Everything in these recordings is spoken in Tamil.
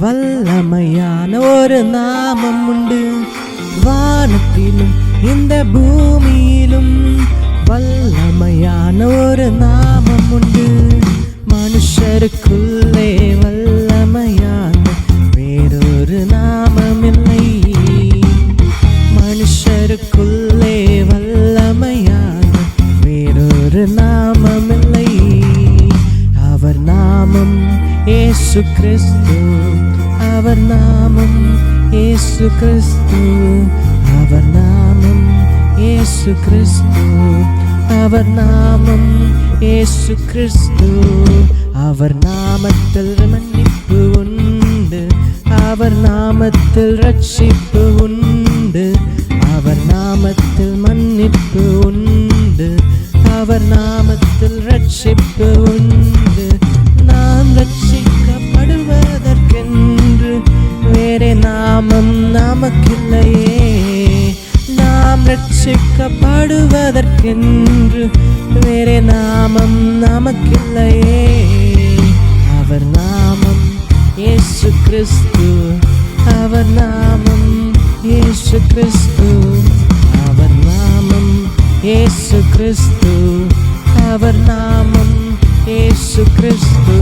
வல்லமையான ஒரு நாமம் உண்டு. வானத்திலும் இந்த பூமியிலும் வல்லமையான ஒரு நாமம் உண்டு. மனுஷருக்குள்ளே வல்லமையான வேறொரு நாமமில்லை. மனுஷருக்குள்ளே வல்லமையான வேறொரு நாமமில்லை. அவர் நாமம் இயேசு கிறிஸ்து. அவர் நாமம் இயேசு கிறிஸ்து. அவர் நாமம் இயேசு கிறிஸ்து. அவர் நாமம் இயேசு கிறிஸ்து. அவர் நாமத்தில் மன்னிப்பு உண்டு. அவர் நாமத்தில் ரட்சிப்பு உண்டு. அவர் நாமத்தில் மன்னிப்பு உண்டு. அவர் நாமத்தில் ரட்சிப்பு உண்டு. நாம் ரட்சிக்கப்படுவதற்கென்று வேறே நாமம் நமக்கில்லையே. நாம் ரட்சிக்கப்படுவதற்கென்று வேறே நாமம் நமக்கில்லையே. அவர் நாமம் இயேசு கிறிஸ்து. அவர் நாமம் இயேசு கிறிஸ்து. அவர் நாமம் இயேசு கிறிஸ்து. அவர் நாமம் இயேசு கிறிஸ்து.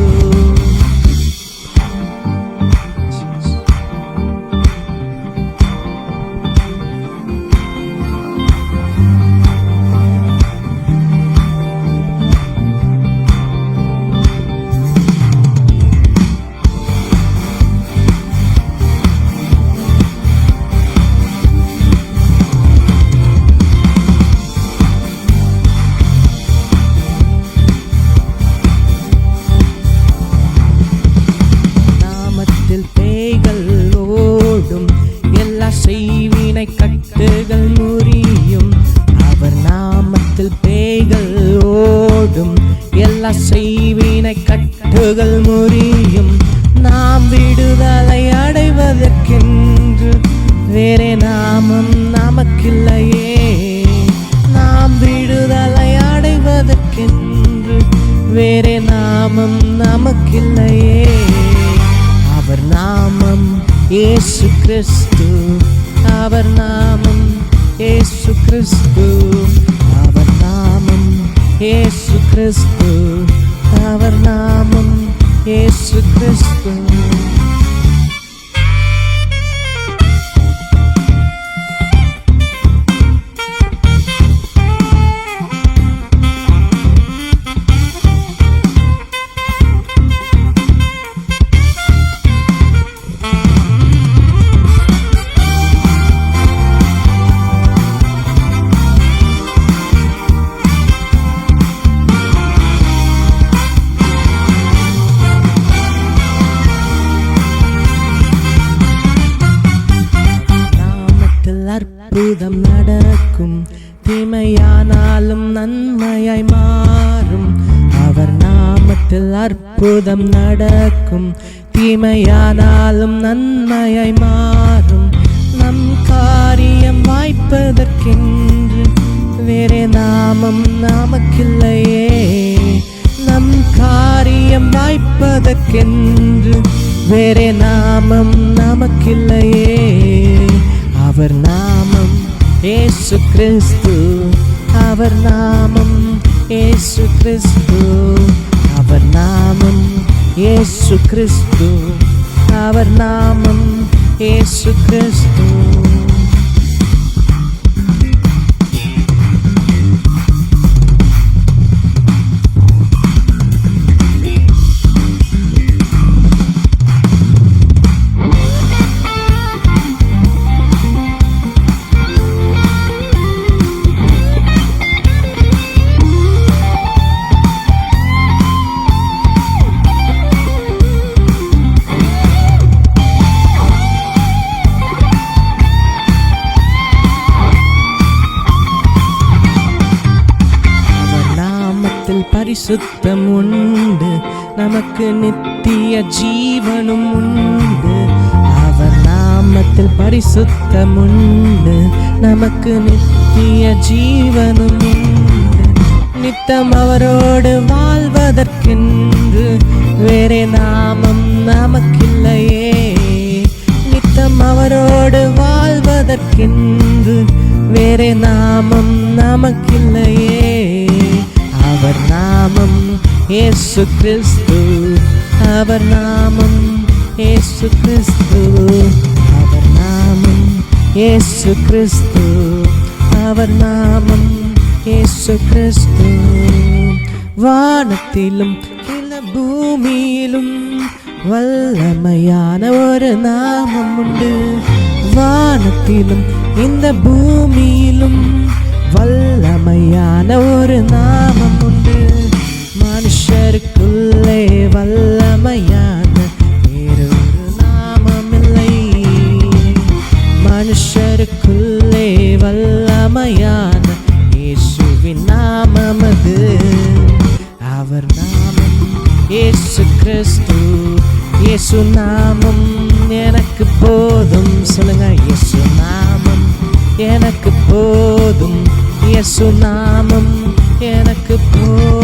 செய்வினை கட்டுகள் முறியும். அவர் நாமத்தில் பேய்கள் ஓடும். எல்லா செய்வினை கட்டுகள் முறியும். நாம் விடுதலை அடைவதற்கென்று வேறே நாமம் நமக்கில்லையே. நாம் விடுதலை அடைவதற்கென்று வேறே நாமம் நமக்கில்லையே. அவர் நாமம் இயேசு கிறிஸ்து. அவர் நாமம் இயேசு கிறிஸ்து. அவர் நாமம் இயேசு கிறிஸ்து. அவர் நாமம் இயேசு கிறிஸ்து. அற்புதம் நடக்கும். தீமையானாலும் நன்மையாய் மாறும். அவர் நாமத்தில் அற்புதம் நடக்கும். தீமையானாலும் நன்மையாய் மாறும். நம் காரியம் வாய்ப்பதற்கென்று வேறே நாமம் நமக்கில்லையே. நம் காரியம் வாய்ப்பதற்கென்று வேறே நாமம் நமக்கில்லையே. அவர் நாமம் இயேசு கிறிஸ்து. அவர் நாமம் இயேசு கிறிஸ்து. அவர் நாமம் இயேசு கிறிஸ்து. அவர் நாமம் இயேசு கிறிஸ்து. பரிசுத்தம் உண்டு. நமக்கு நித்திய ஜீவனும் உண்டு. அவர் நாமத்தில் பரிசுத்தம் உண்டு. நமக்கு நித்திய ஜீவனும் உண்டு. நித்தம் அவரோடு வாழ்வதற்கென்று வேறே நாமம் நமக்கில்லையே. அவரோடு வாழ்வதற்கென்று வேறே நாமம் நமக்கில்லையே. அவர் நாமம் இயேசு கிறிஸ்து, அவர் நாமம் இயேசு கிறிஸ்து, அவர் நாமம் இயேசு கிறிஸ்து, அவர் நாமம் இயேசு கிறிஸ்து. வானத்திலும் கீழ பூமியிலும் வல்லமையான ஒரு நாமம் உண்டு. வானத்திலும் இந்த பூமியிலும் வல்லமையான ஒரு நாமம் உண்டு. மனுஷருக்குள்ளே வல்லமையான வேறொரு நாமமில்லை. மனுஷருக்குள்ளே வல்லமையான இயேசுவின் நாமமது. அவர் நாமம் இயேசு கிறிஸ்து. இயேசு நாமம் எனக்கு போதும். சொல்லுங்க, இயேசு நாமம் எனக்கு போதும். இயேசு நாமம் எனக்கு போதும்.